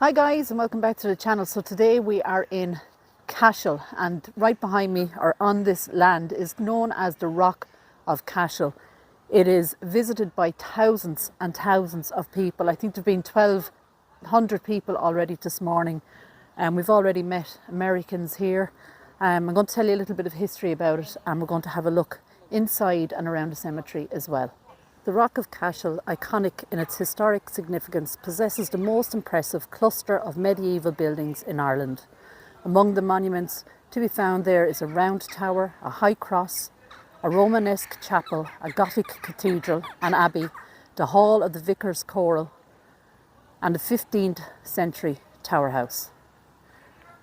Hi guys, and welcome back to the channel. So today we are in Cashel, and right behind me or on this land is known as the Rock of Cashel. It is visited by thousands and thousands of people. I think there have been 1,200 people already this morning, and we've already met Americans here. I'm going to tell you a little bit of history about it, and we're going to have a look inside and around the cemetery as well. The Rock of Cashel, iconic in its historic significance, possesses the most impressive cluster of medieval buildings in Ireland. Among the monuments to be found there is a round tower, a high cross, a Romanesque chapel, a Gothic cathedral, an abbey, the hall of the Vicar's Choral, and a 15th century tower house.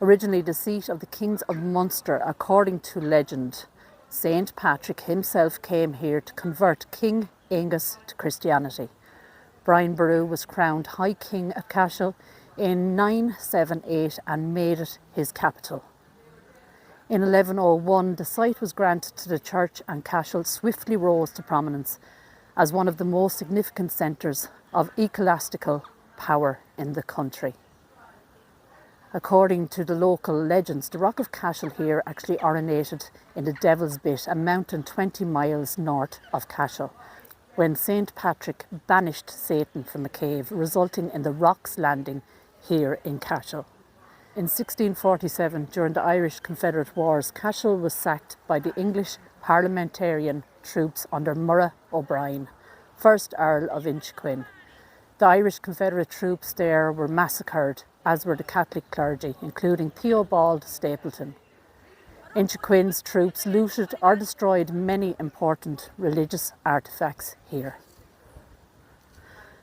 Originally the seat of the Kings of Munster, according to legend, Saint Patrick himself came here to convert King Angus to Christianity. Brian Boru was crowned High King of Cashel in 978 and made it his capital. In 1101, the site was granted to the church, and Cashel swiftly rose to prominence as one of the most significant centres of ecclesiastical power in the country. According to the local legends, the Rock of Cashel here actually originated in the Devil's Bit, a mountain 20 miles north of Cashel, when St. Patrick banished Satan from a cave, resulting in the Rock's landing here in Cashel. In 1647, during the Irish Confederate Wars, Cashel was sacked by the English parliamentarian troops under Murrogh O'Brien, 1st Earl of Inchiquin. The Irish Confederate troops there were massacred, as were the Catholic clergy, including Theobald Stapleton. Inchiquin's troops looted or destroyed many important religious artefacts here.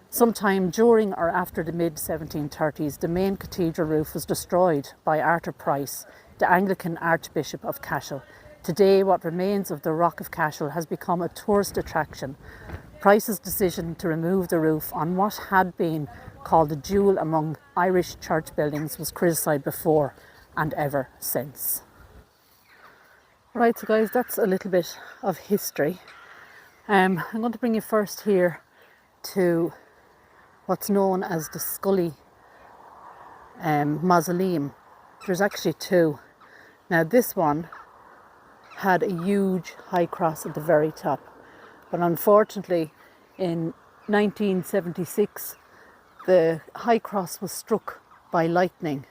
Sometime during or after the mid-1730s, the main cathedral roof was destroyed by Arthur Price, the Anglican Archbishop of Cashel. Today, what remains of the Rock of Cashel has become a tourist attraction. Price's decision to remove the roof on what had been called a jewel among Irish church buildings was criticised before and ever since. Right, so guys, that's a little bit of history. I'm going to bring you first here to what's known as the Scully mausoleum. There's actually two. Now this one had a huge high cross at the very top, but unfortunately in 1976 the high cross was struck by lightning.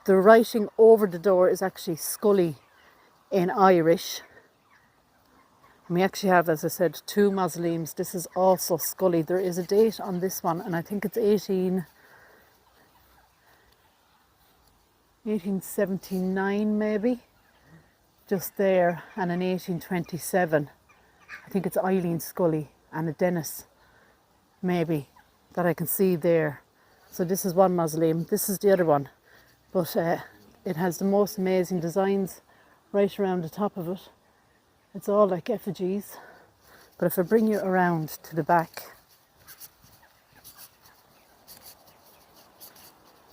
The writing over the door is actually Scully in Irish. And we actually have, as I said, two mausoleums. This is also Scully. There is a date on this one, and I think it's 1879 maybe, just there, and in 1827 I think it's Eileen Scully and a Dennis maybe that I can see there. So this is one mausoleum, this is the other one, but it has the most amazing designs right around the top of it. It's all like effigies. But if I bring you around to the back,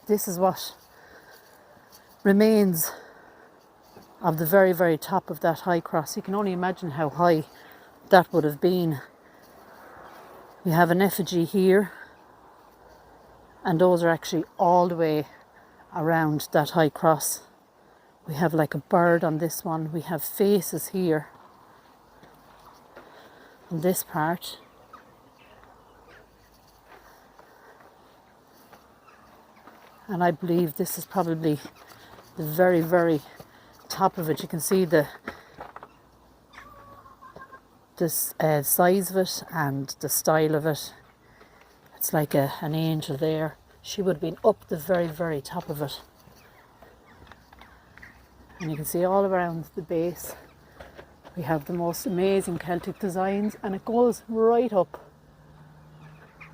this is what remains of the very, very top of that high cross. You can only imagine how high that would have been. You have an effigy here, and those are actually all the way around that high cross. We have like a bird on this one. We have faces here on this part. And I believe this is probably the very, very top of it. You can see the size of it and the style of it. It's like an angel there. She would have been up the very, very top of it. And you can see all around the base we have the most amazing Celtic designs, and it goes right up.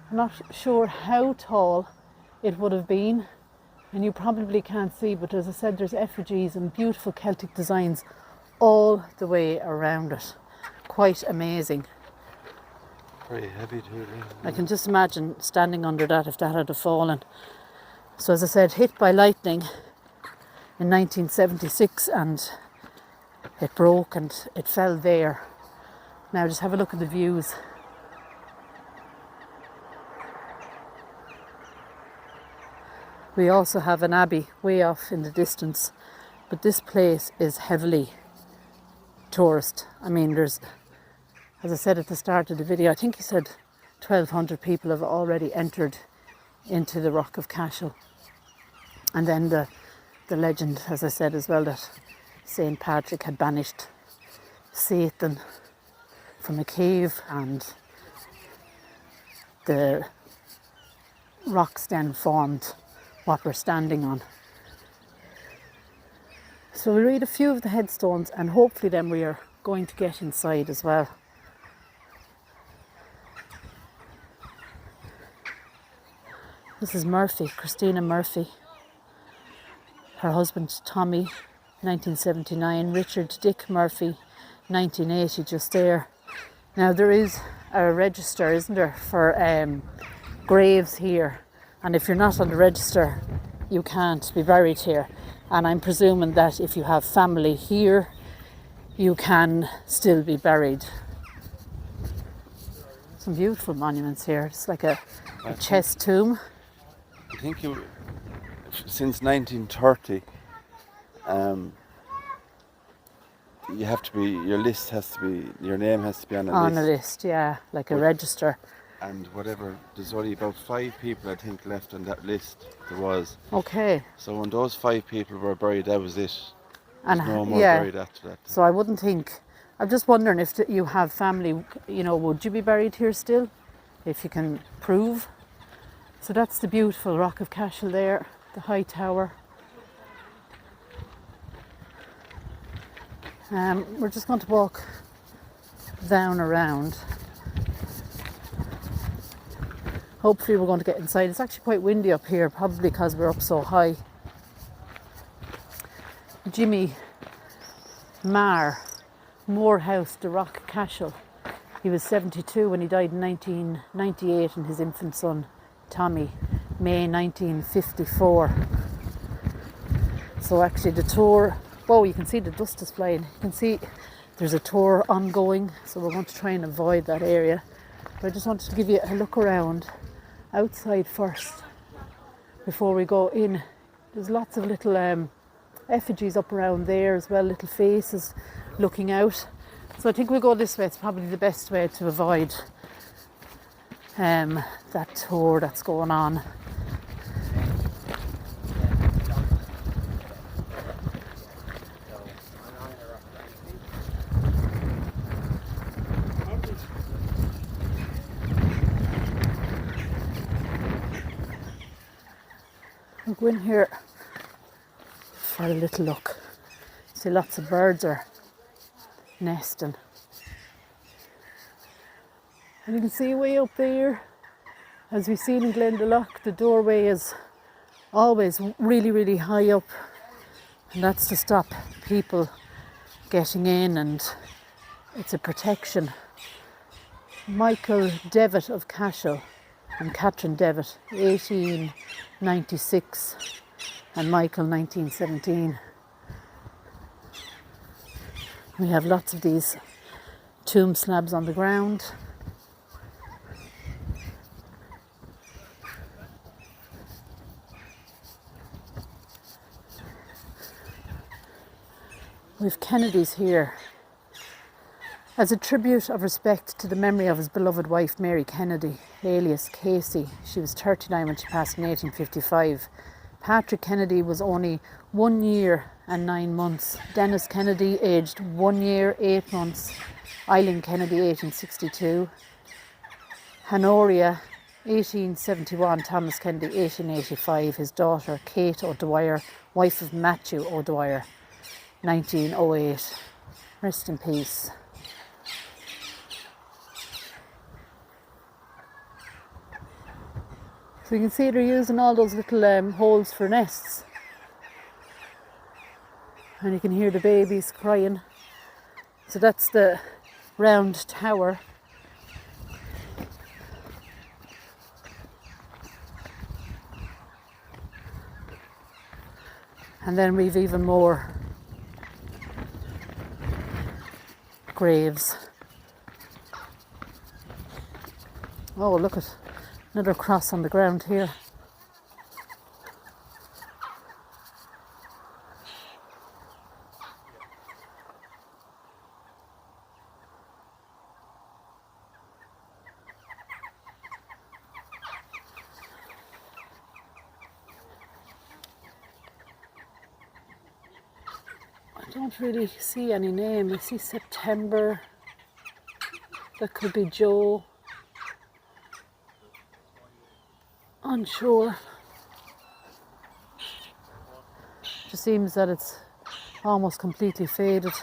I'm not sure how tall it would have been, and you probably can't see, but as I said, there's effigies and beautiful Celtic designs all the way around it. Quite amazing. Very heavy too. I can just imagine standing under that if that had fallen. So as I said, hit by lightning in 1976, and it broke and it fell there. Now just have a look at the views. We also have an abbey way off in the distance, but this place is heavily tourist. I mean, there's, as I said at the start of the video, I think he said 1,200 people have already entered into the Rock of Cashel. And then the legend, as I said as well, that St. Patrick had banished Satan from a cave, and the rocks then formed what we're standing on. So we'll read a few of the headstones, and hopefully then we are going to get inside as well. This is Murphy, Christina Murphy. Her husband Tommy, 1979. Richard Dick Murphy, 1980, just there. Now there is a register, isn't there, for graves here. And if you're not on the register, you can't be buried here. And I'm presuming that if you have family here, you can still be buried. Some beautiful monuments here. It's like a chest tomb. I think since 1930, you have to be, your name has to be on a list. On a list, yeah, like a register. And whatever, there's only about 5 people I think left on that list. There was. Okay. So when those 5 people were buried, that was it. And no more buried after that. So I wouldn't think. I'm just wondering if you have family. You know, would you be buried here still, if you can prove? So that's the beautiful Rock of Cashel there, the high tower. We're just going to walk down around. Hopefully we're going to get inside. It's actually quite windy up here, probably because we're up so high. Jimmy Morehouse, the Rock of Cashel. He was 72 when he died in 1998, and his infant son Tommy, May 1954. So actually the tour, whoa, you can see the dust is flying. You can see there's a tour ongoing, so we're going to try and avoid that area. But I just wanted to give you a look around outside first before we go in. There's lots of little effigies up around there as well, little faces looking out. So I think we'll go this way. It's probably the best way to avoid that tour that's going on. I'll go in here for a little look. See, lots of birds are nesting. And you can see way up there, as we've seen in Glendalough, the doorway is always really, really high up. And that's to stop people getting in, and it's a protection. Michael Devitt of Cashel and Catherine Devitt, 1896, and Michael, 1917. We have lots of these tomb slabs on the ground. We've Kennedys here. As a tribute of respect to the memory of his beloved wife Mary Kennedy, alias Casey, she was 39 when she passed in 1855. Patrick Kennedy was only 1 year and 9 months. Dennis Kennedy, aged 1 year, 8 months. Eileen Kennedy, 1862. Honoria, 1871. Thomas Kennedy, 1885. His daughter, Kate O'Dwyer, wife of Matthew O'Dwyer, 1908. Rest in peace. So you can see they're using all those little holes for nests. And you can hear the babies crying. So that's the round tower. And then we've even more graves. Oh, look at another cross on the ground here. I don't really see any name. I see September. That could be Joe. Unsure. Just seems that it's almost completely faded.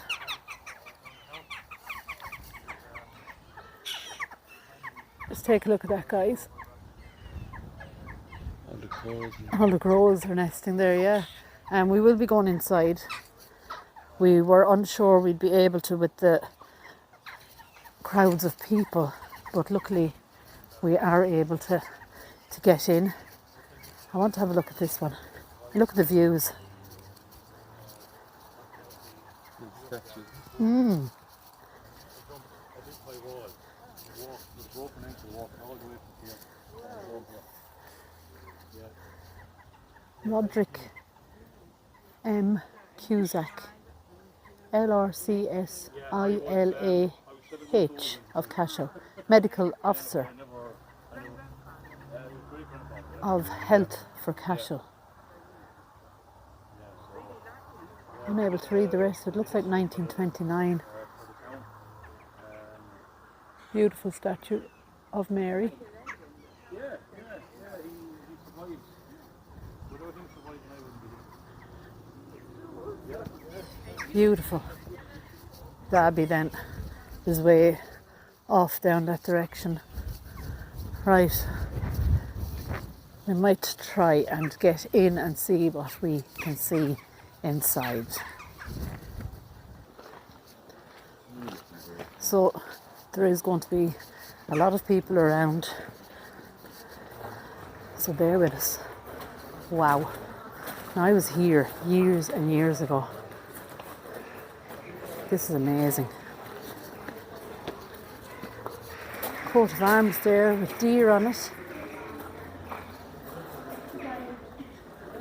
Let's take a look at that, guys. All the crows are nesting there, yeah. And we will be going inside. We were unsure we'd be able to with the crowds of people, but luckily we are able to get in. I want to have a look at this one. Look at the views. Roderick M. Cusack, LRCSILAH of Cashel, Medical Officer of Health for Cashel. I'm able to read the rest. It looks like 1929. Beautiful statue of Mary. Beautiful. Darby then is way off down that direction. Right. We might try and get in and see what we can see inside. So there is going to be a lot of people around. So bear with us. Wow. Now, I was here years and years ago. This is amazing. Coat of arms there with deer on it.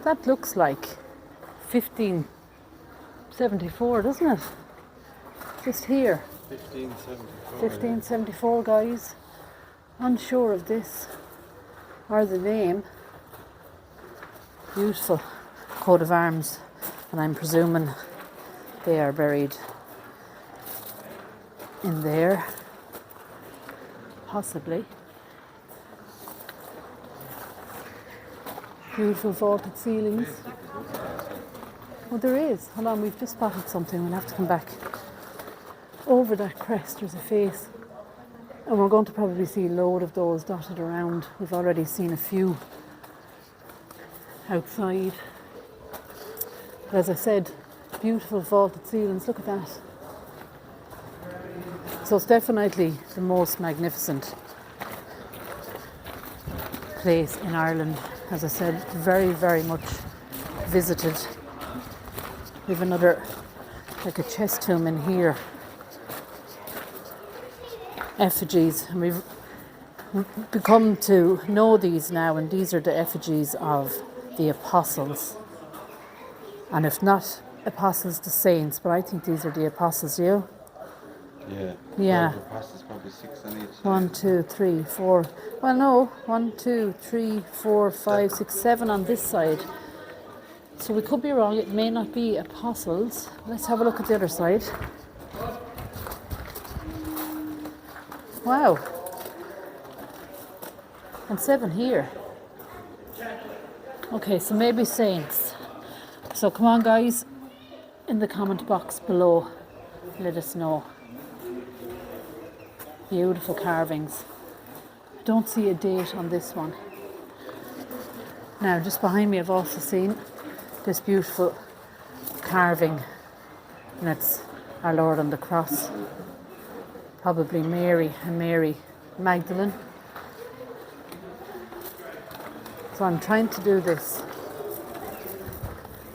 That looks like 1574, doesn't it? Just here. 1574. 1574, guys. Unsure of this or the name. Beautiful coat of arms, and I'm presuming they are buried in there, possibly. Beautiful vaulted ceilings. Oh, there is. Hold on, we've just spotted something. We'll have to come back. Over that crest, there's a face. And we're going to probably see a load of those dotted around. We've already seen a few outside. But as I said, beautiful vaulted ceilings. Look at that. So it's definitely the most magnificent place in Ireland. As I said, very, very much visited. We have another, like a chest tomb in here. Effigies, and we've become to know these now, and these are the effigies of the apostles. And if not apostles, the saints, but I think these are the apostles, you? Yeah. The apostles probably 6 on each. 1, 2, 3, 4. Well, no. 1, 2, 3, 4, 5, 6, 7 on this side. So we could be wrong. It may not be apostles. Let's have a look at the other side. Wow. And 7 here. Okay, so maybe saints. So come on, guys, in the comment box below, let us know. Beautiful carvings. I don't see a date on this one. Now, just behind me, I've also seen this beautiful carving, and it's our Lord on the cross. Probably Mary and Mary Magdalene. So I'm trying to do this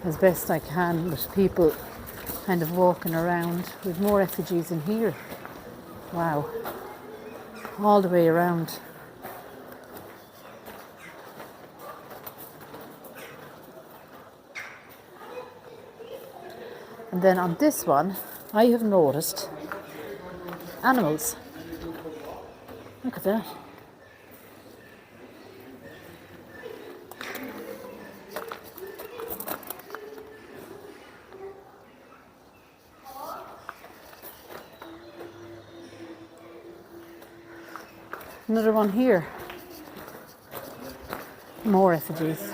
as best I can with people kind of walking around. With more effigies in here. Wow. All the way around. And then on this one, I have noticed animals. Look at that. Another one here. More effigies.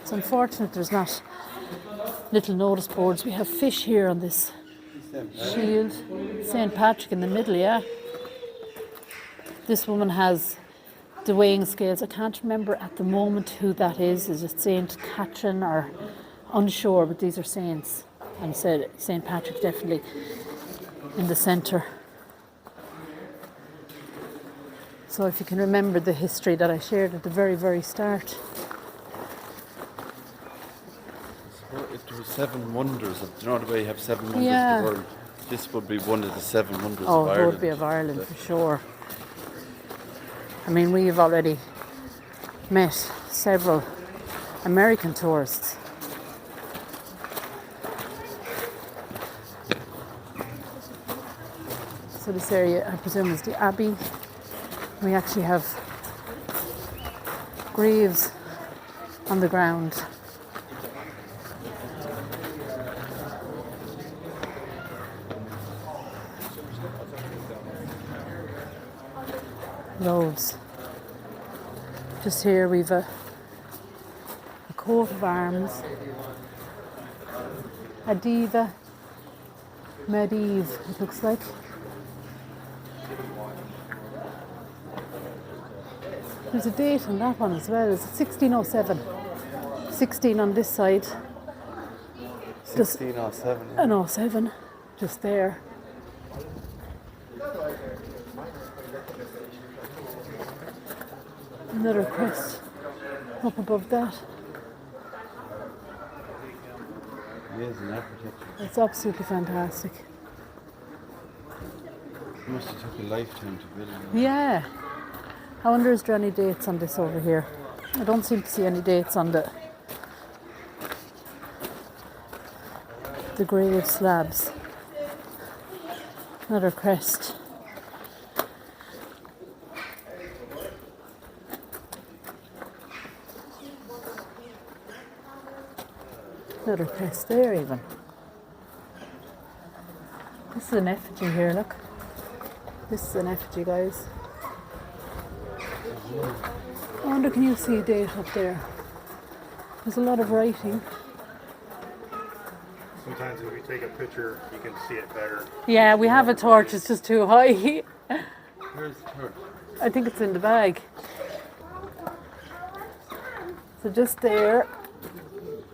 It's unfortunate there's not little notice boards. We have fish here on this shield. St. Patrick in the middle, yeah. This woman has the weighing scales. I can't remember at the moment who that is. Is it St. Catherine or unsure, but these are saints. And said St. Patrick definitely in the centre. So if you can remember the history that I shared at the very, very start. It was 7 wonders. Do you know the way you have 7 wonders Yeah. of the world? This would be one of the 7 wonders Oh, of it Ireland. would be of Ireland for sure. I mean, we've already met several American tourists. So this area, I presume, is the Abbey. We actually have graves on the ground. Loads. Just here we've a coat of arms, a diva, medieval, it looks like. There's a date on that one as well. It's 1607. 16 on this side. 1607. An 07, just there. Another crest up above that. Amazing architecture. It's absolutely fantastic. It must have took a lifetime to build it. Yeah. I wonder is there any dates on this over here? I don't seem to see any dates on the grave slabs. Another crest. Another crest there even. This is an effigy here, look. This is an effigy, guys. I wonder, can you see a date up there? There's a lot of writing. Sometimes if you take a picture, you can see it better. Yeah, we have a torch, it's just too high. Where's the torch? I think it's in the bag. So just there,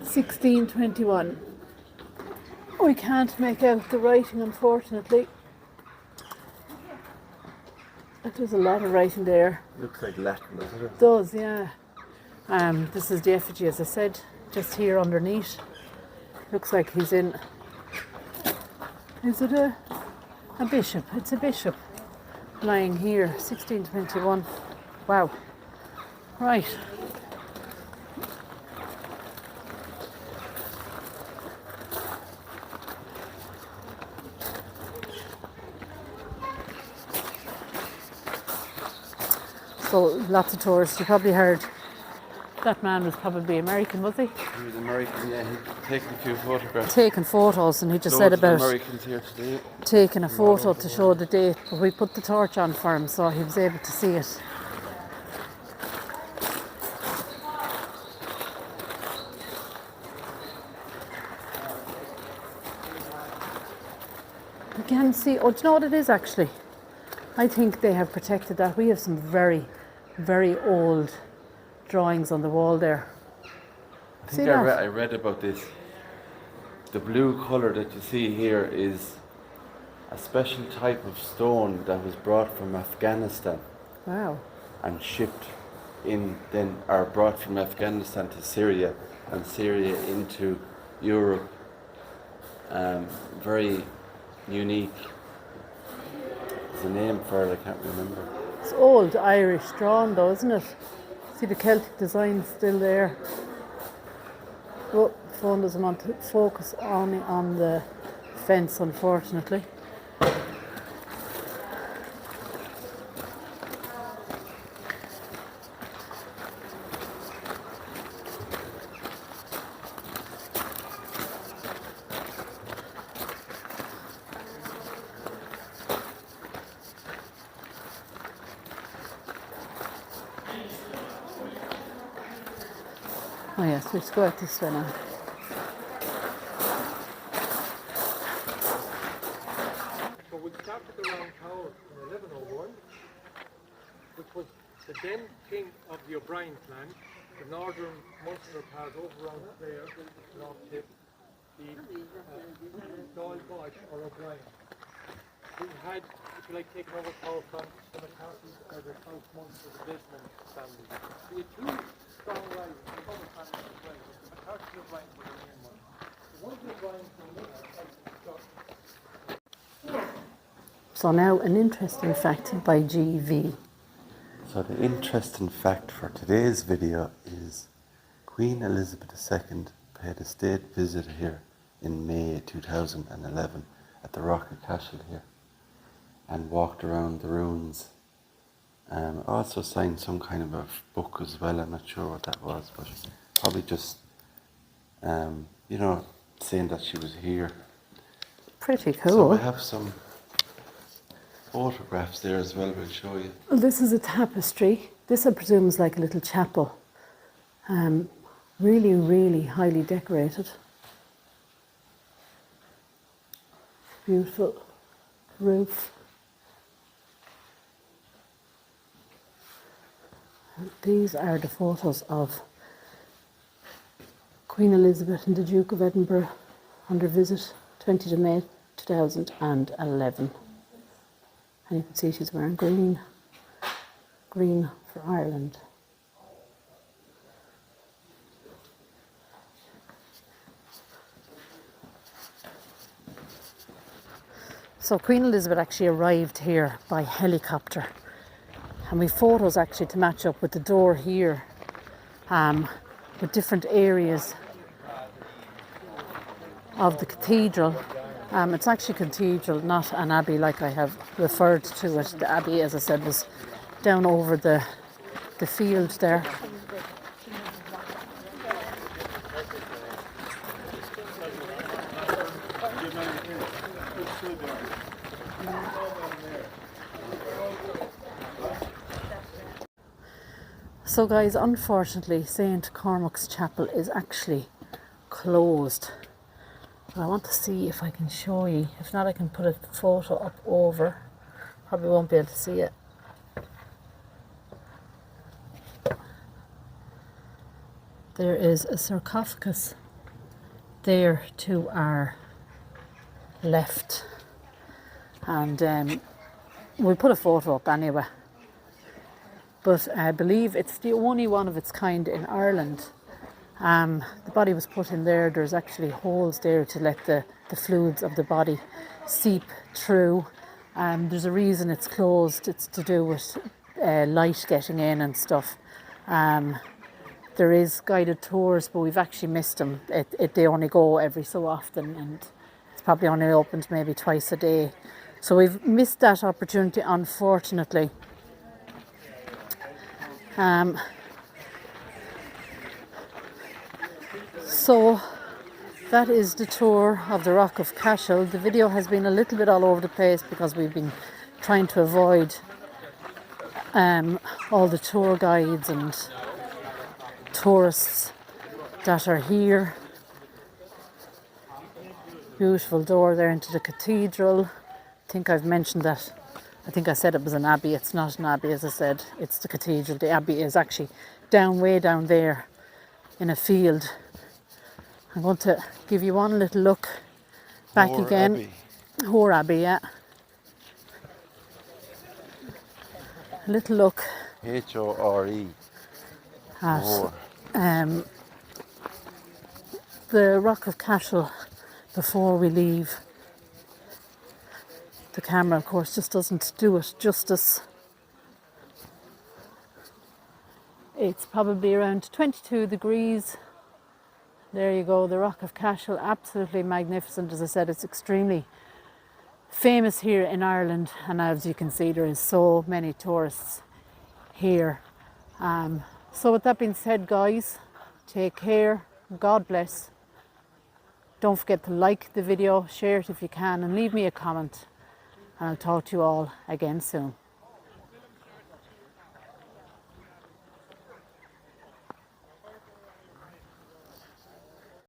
1621. We can't make out the writing, unfortunately. But there's a lot of writing there. Looks like Latin, doesn't it? It does, yeah. This is the effigy, as I said, just here underneath. Looks like he's in. Is it a bishop? It's a bishop lying here, 1621. Wow. Right. So lots of tourists. You probably heard that man was probably American, was he? He was American, yeah. He'd taken a few photographs. Taking photos, and he just Loads said of about Americans here today. taking a photo to show the date, but we put the torch on for him so he was able to see it. You can see, oh, do you know what it is actually? I think they have protected that. We have some very, very old drawings on the wall there. I See think that? I read about this. The blue colour that you see here is a special type of stone that was brought from Afghanistan Wow. and shipped in, then are brought from Afghanistan to Syria and Syria into Europe. Very unique. There's a name for it, I can't remember. It's old Irish drawn though, isn't it? See the Celtic design still there. Oh, phone doesn't want to focus on the fence, unfortunately. Oh yes, let's go out this way now. So we started the Round Tower in 1101, which was the then king of the O'Brien clan, the northern Munster part over around there, North Tip, the Doyle Bosch or O'Brien. Who had, if you like, taken over power from the MacCarthy or the South Munster, the Desmond family. We had two strong rivals, the other families as well, but the MacCarthy O'Brien were the main one. So one of the O'Briens from So now an interesting fact by GV. So the interesting fact for today's video is Queen Elizabeth II paid a state visit here in May 2011 at the Rock of Cashel here and walked around the ruins. Also signed some kind of a book as well. I'm not sure what that was, but probably just, you know, saying that she was here. Pretty So cool. we have some photographs there as well. We'll show you. Well, this is a tapestry. This I presume is like a little chapel. Really, really highly decorated. Beautiful roof. And these are the photos of Queen Elizabeth and the Duke of Edinburgh on their visit, 20th of May 2011. And you can see she's wearing green. Green for Ireland. So Queen Elizabeth actually arrived here by helicopter. And we photos actually to match up with the door here, with different areas of the cathedral. It's actually a cathedral, not an abbey like I have referred to it. The abbey, as I said, was down over the field there. So guys, unfortunately St. Cormac's Chapel is actually closed. But I want to see if I can show you. If not, I can put a photo up over. Probably won't be able to see it. There is a sarcophagus there to our left. And we'll put a photo up anyway. But I believe it's the only one of its kind in Ireland. The body was put in there. There's actually holes there to let the fluids of the body seep through. There's a reason it's closed. It's to do with light getting in and stuff. There is guided tours, but we've actually missed them. They only go every so often, and it's probably only opened maybe twice a day. So we've missed that opportunity, unfortunately. So that is the tour of the Rock of Cashel. The video has been a little bit all over the place because we've been trying to avoid all the tour guides and tourists that are here. Beautiful door there into the cathedral. I think I've mentioned that. I think I said it was an abbey. It's not an abbey, as I said. It's the cathedral. The abbey is actually way down there in a field. I'm going to give you one little look back More again. Abbey. Hore Abbey, yeah. A little look H-O-R-E. at More. the Rock of Cashel before we leave. The camera, of course, just doesn't do it justice. It's probably around 22 degrees. There you go, the Rock of Cashel, absolutely magnificent. As I said, it's extremely famous here in Ireland, and as you can see, there is so many tourists here. So with that being said, guys, take care, God bless. Don't forget to like the video, share it if you can, and leave me a comment. And I'll talk to you all again soon.